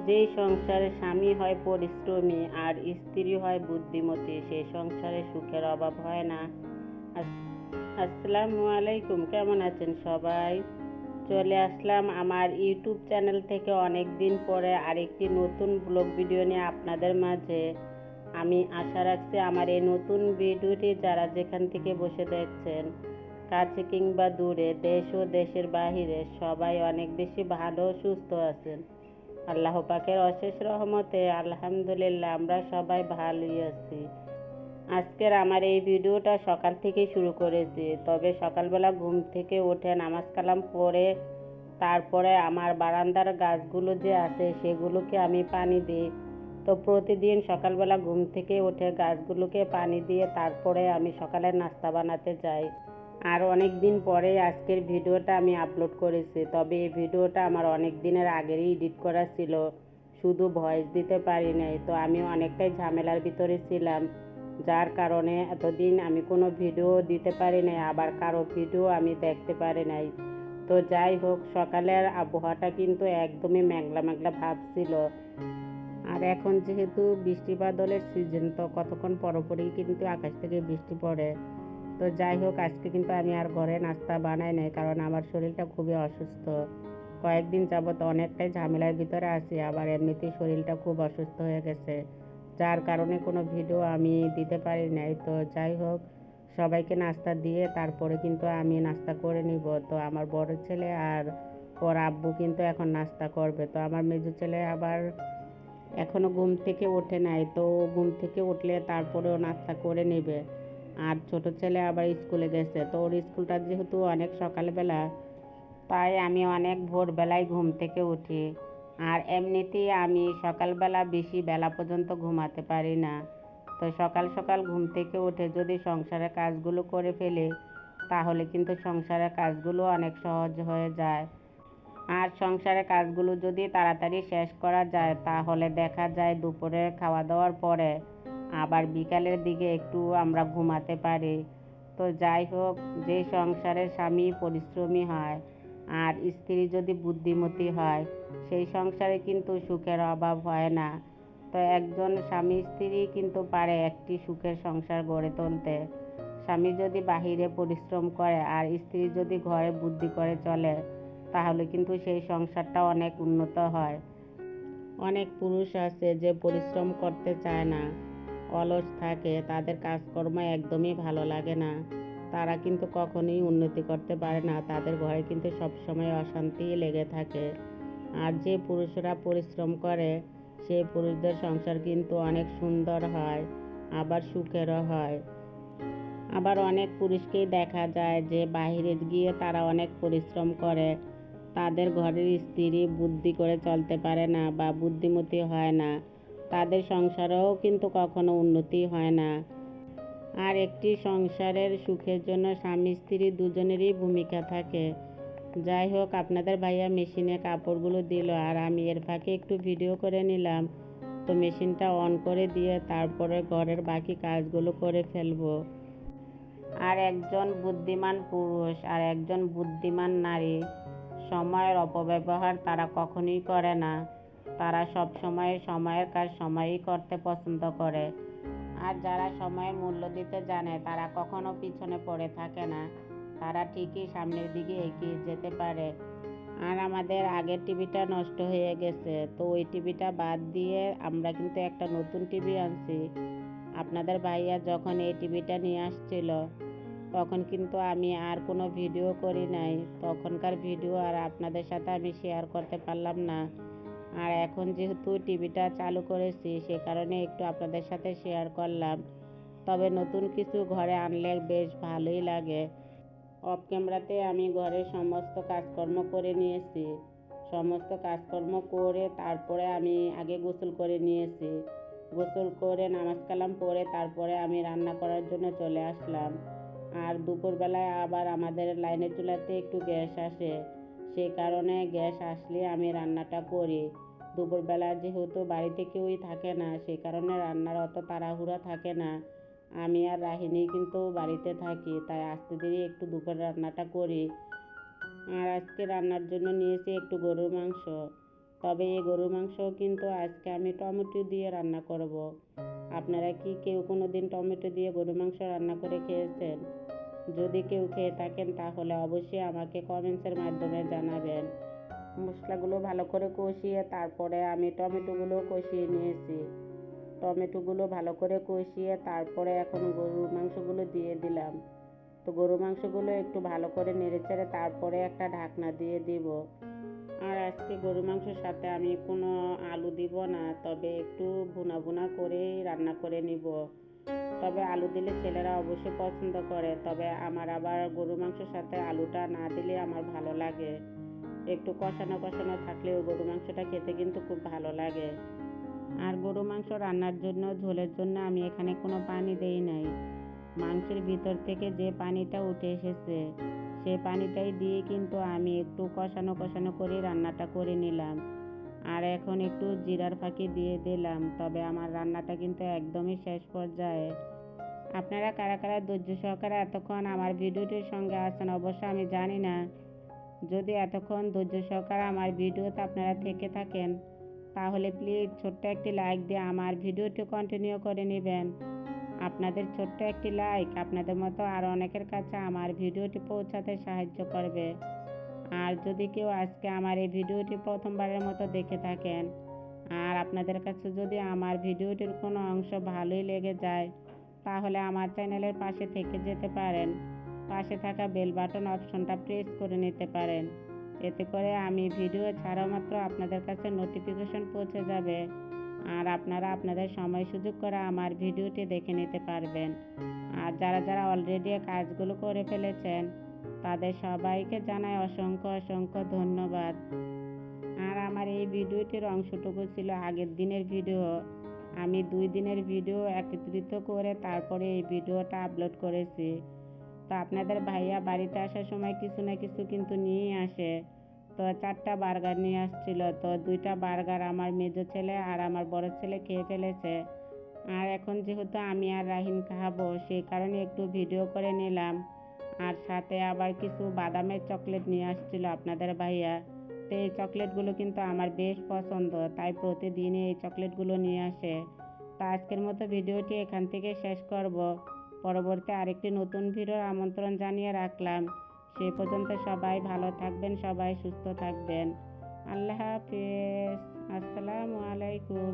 যেই সংসারে স্বামী হয় পরিশ্রমী আর স্ত্রী হয় বুদ্ধিমতী, সেই সংসারে সুখের অভাব হয় না। আসসালামু আলাইকুম, কেমন আছেন সবাই? চলে আসলাম আমার ইউটিউব চ্যানেল থেকে অনেক দিন পরে আরেকটি নতুন ব্লগ ভিডিও নিয়ে আপনাদের মাঝে। আমি আশা রাখছি আমার এই নতুন ভিডিওটি যারা যেখান থেকে বসে দেখছেন, কাছে কিংবা দূরে, দেশ ও দেশের বাহিরে, সবাই অনেক বেশি ভালো সুস্থ আছেন। আল্লাহ পাকের অশেষ রহমতে আলহামদুলিল্লাহ আমরা সবাই ভালোই আছি। আজকের আমার এই ভিডিওটা সকাল থেকেই শুরু করেছি। তবে সকালবেলা ঘুম থেকে উঠে নামাজ কালাম পড়ে তারপরে আমার বারান্দার গাছগুলো যে আছে সেগুলোকে আমি পানি দিই। তো প্রতিদিন সকালবেলা ঘুম থেকে উঠে গাছগুলোকে পানি দিয়ে তারপরে আমি সকালের নাস্তা বানাতে যাই। আর অনেক দিন পরে আজকের ভিডিওটা আমি আপলোড করেছি। তবে এই ভিডিওটা আমার অনেক দিনের আগেরই এডিট করা ছিল, শুধু ভয়েস দিতে পারি নাই। তো আমি অনেকটাই ঝামেলার ভিতরে ছিলাম, যার কারণে এতদিন আমি কোনো ভিডিও দিতে পারি নাই, আবার কারো ভিডিও আমি দেখতে পারি নাই। তো যাই হোক, সকালের আবহাওয়াটা কিন্তু একদমই মেঘলা মেঘলা ভাব ছিল। আর এখন যেহেতু বৃষ্টি বাদলের সিজন, তো কতক্ষণ পরপরই কিন্তু আকাশ থেকে বৃষ্টি পড়ে। তো যাই হোক, আজকে কিন্তু আমি আর ঘরে নাস্তা বানাই নাই, কারণ আমার শরীরটা খুবই অসুস্থ। কয়েকদিন যাবত অনেকটাই ঝামেলার ভিতরে আছি, আবার এমনিতেই শরীরটা খুব অসুস্থ হয়ে গেছে, যার কারণে কোনো ভিডিও আমি দিতে পারি নাই। তো যাই হোক, সবাইকে নাস্তা দিয়ে তারপরে কিন্তু আমি নাস্তা করে নিব। তো আমার বড় ছেলে আর ওর আব্বু কিন্তু এখন নাস্তা করবে। তো আমার মেজো ছেলে আবার এখনো ঘুম থেকে ওঠে নাই, তো ঘুম থেকে উঠলে তারপরেও নাস্তা করে নেবে। আর ছোট ছেলে আবার স্কুলে গেছে, তো ওর স্কুলটা যেহেতু অনেক সকালবেলা, তাই আমি অনেক ভোরবেলায় ঘুম থেকে উঠি। আর এমনিতেই আমি সকালবেলা বেশি বেলা পর্যন্ত ঘুমাতে পারি না। তো সকাল সকাল ঘুম থেকে উঠে যদি সংসারের কাজগুলো করে ফেলি, তাহলে কিন্তু সংসারের কাজগুলো অনেক সহজ হয়ে যায়। আর সংসারের কাজগুলো যদি তাড়াতাড়ি শেষ করা যায়, তাহলে দেখা যায় দুপুরের খাওয়া দাওয়ার পরে আবার বিকালের দিকে একটু আমরা ঘুমাতে পারি। তো যাই হোক, যে সংসারের স্বামী পরিশ্রমী হয় আর স্ত্রী যদি বুদ্ধিমতী হয়, সেই সংসারে কিন্তু সুখের অভাব হয় না। তো একজন স্বামী স্ত্রী কিন্তু পারে একটি সুখের সংসার গড়ে তুলতে। স্বামী যদি বাহিরে পরিশ্রম করে আর স্ত্রী যদি ঘরে বুদ্ধি করে চলে, তাহলে কিন্তু সেই সংসারটা অনেক উন্নত হয়। অনেক পুরুষ আছে যে পরিশ্রম করতে চায় না, অলস থাকে, তাদের কাজকর্ম একদমই ভালো লাগে না, তারা কিন্তু কখনোই উন্নতি করতে পারে না, তাদের ঘরে কিন্তু সবসময় অশান্তি লেগে থাকে। আর যে পুরুষরা পরিশ্রম করে, সেই পুরুষদের সংসার কিন্তু অনেক সুন্দর হয়, আবার সুখেরও হয়। আবার অনেক পুরুষকেই দেখা যায় যে বাইরে গিয়ে তারা অনেক পরিশ্রম করে, তাদের ঘরের স্ত্রী বুদ্ধি করে চলতে পারে না বা বুদ্ধিমতী হয় না, তাদের সংসারেও কিন্তু কখনো উন্নতি হয় না। আর একটি সংসারের সুখের জন্য স্বামী স্ত্রী দুজনেরই ভূমিকা থাকে। যাই হোক, আপনাদের ভাইয়া মেশিনে কাপড়গুলো দিল আর আমি এর ফাঁকে একটু ভিডিও করে নিলাম। তো মেশিনটা অন করে দিয়ে তারপরে ঘরের বাকি কাজগুলো করে ফেলবো। আর একজন বুদ্ধিমান পুরুষ আর একজন বুদ্ধিমান নারী সময়ের অপব্যবহার তারা কখনোই করে না। তারা সব সময় সময়ের কাজ সময়েই করতে পছন্দ করে। আর যারা সময়ের মূল্য দিতে জানে, তারা কখনো পিছনে পড়ে থাকে না, তারা ঠিকই সামনের দিকে এগিয়ে যেতে পারে। আর আমাদের আগের টিভিটা নষ্ট হয়ে গেছে, তো ওই টিভিটা বাদ দিয়ে আমরা কিন্তু একটা নতুন টিভি আনছি। আপনাদের ভাইয়া যখন এই টিভিটা নিয়ে আসছিল, তখন কিন্তু আমি আর কোনো ভিডিও করি নাই, তখনকার ভিডিও আর আপনাদের সাথে আমি শেয়ার করতে পারলাম না। আর এখন যেহেতু টিভিটা চালু করেছি, সে কারণে একটু আপনাদের সাথে শেয়ার করলাম। তবে নতুন কিছু ঘরে আনলে বেশ ভালোই লাগে। অফ ক্যামেরাতে আমি ঘরের সমস্ত কাজকর্ম করে নিয়েছি। সমস্ত কাজকর্ম করে তারপরে আমি আগে গোসল করে নিয়েছি। গোসল করে নামাজ কালাম পড়ে তারপরে আমি রান্না করার জন্য চলে আসলাম। আর দুপুরবেলায় আবার আমাদের লাইনের চুলাতে একটু গ্যাস আসে, সে কারণে গ্যাস আসলে আমি রান্নাটা করি। দুপুরবেলা যেহেতু বাড়িতে কেউই থাকে না, সে কারণে রান্নার অত তাড়াহুড়া থাকে না। আমি আর রাহিনী কিন্তু বাড়িতে থাকি, তাই আস্তে ধীরে একটু দুপুর রান্নাটা করি। আর আজকে রান্নার জন্য নিয়েছি একটু গরুর মাংস। তো তবে এই গরুর মাংস কিন্তু আজকে আমি টমেটো দিয়ে রান্না করব। আপনারা কি কেউ কোনো দিন টমেটো দিয়ে গরুর মাংস রান্না করে খেয়েছেন? যদি কেউ খেয়ে থাকেন তাহলে অবশ্যই আমাকে কমেন্টসের মাধ্যমে জানাবেন। মশলাগুলো ভালো করে কষিয়ে তারপরে আমি টমেটোগুলো কষিয়ে নিয়েছি। টমেটোগুলো ভালো করে কষিয়ে তারপরে এখন গরুর মাংসগুলো দিয়ে দিলাম। তো গরুর মাংসগুলো একটু ভালো করে নেড়েচেড়ে তারপরে একটা ঢাকনা দিয়ে দিব। আর আজকে গরুর মাংসের সাথে আমি কোনো আলু দিব না, তবে একটু ভুনা ভুনা করেই রান্না করে নিব। তবে আলু দিলে ছেলেরা অবশ্যই পছন্দ করে, তবে আমার আবার গরুর মাংসের সাথে আলুটা না দিলে আমার ভালো লাগে। একটু কষানো কষানো থাকলে ওই গরুর মাংসটা খেতে কিন্তু খুব ভালো লাগে। আর গরু মাংস রান্নার জন্য ঝোলের জন্য আমি এখানে কোনো পানি দেই নাই। মাংসের ভিতর থেকে যে পানিটা উঠে এসেছে সে পানিটাই দিয়ে কিন্তু আমি একটু কষানো কষানো করে রান্নাটা করে নিলাম। আর এখন একটু জিরার ফাঁকি দিয়ে দিলাম। তবে আমার রান্নাটা কিন্তু একদমই শেষ পর্যায়ে। আপনারা কারা কারা ধৈর্য সহকারে এতক্ষণ আমার ভিডিওটির সঙ্গে আছেন অবশ্যই আমি জানি না। যদি এতক্ষণ ধৈর্য সহকারে আমার ভিডিওতে আপনারা থেকে থাকেন তাহলে প্লিজ ছোট্ট একটি লাইক দিয়ে আমার ভিডিওটি কন্টিনিউ করে নেবেন। আপনাদের ছোট্ট একটি লাইক আপনাদের মতো আরও অনেকের কাছে আমার ভিডিওটি পৌঁছাতে সাহায্য করবে। আর যদি কেউ আজকে আমার এই ভিডিওটি প্রথমবারের মতো দেখে থাকেন আর আপনাদের কাছে যদি আমার ভিডিওটির কোনো অংশ ভালোই লেগে যায় তাহলে আমার চ্যানেলের পাশে থেকে যেতে পারেন। পাশে থাকা বেল বাটন অপশনটা প্রেস করে নিতে পারেন। এতে করে আমি ভিডিও ছাড়া মাত্র আপনাদের কাছে নোটিফিকেশন পৌঁছে যাবে আর আপনারা আপনাদের সময় সুযোগ করে আমার ভিডিওটি দেখে নিতে পারবেন। আর যারা যারা অলরেডি কাজগুলো করে ফেলেছেন তাদের সবাইকে জানাই অসংখ্য অসংখ্য ধন্যবাদ। আর আমার এই ভিডিওটির অংশটুকু ছিল আগের দিনের ভিডিও। আমি 2 দিনের ভিডিও একত্রিত করে তারপরে এই ভিডিওটা আপলোড করেছি। তো আপনাদের ভাইয়া বাড়িতে আসার সময় কিছু না কিছু কিন্তু নিয়েই আসে। তো 4টা বার্গার নিয়ে আসছিল। তো 2টা বার্গার আমার মেজো ছেলে আর আমার বড় ছেলে খেয়ে ফেলেছে। আর এখন যেহেতু আমি আর রাহিন খাবো সেই কারণে একটু ভিডিও করে নিলাম। আর সাথে আবার কিছু বাদামের চকলেট নিয়ে আসছিল আপনাদের ভাইয়া। তো এই চকলেটগুলো কিন্তু আমার বেশ পছন্দ, তাই প্রতিদিনই এই চকলেটগুলো নিয়ে আসে। তো আজকের মতো ভিডিওটি এখান থেকে শেষ করব। পরবর্তী আরেকটি নতুন ভিডিওর আমন্ত্রণ জানিয়ে রাখলাম। সেই পর্যন্ত সবাই ভালো থাকবেন, সবাই সুস্থ থাকবেন। আল্লাহ হাফেজ। আসসালামু আলাইকুম।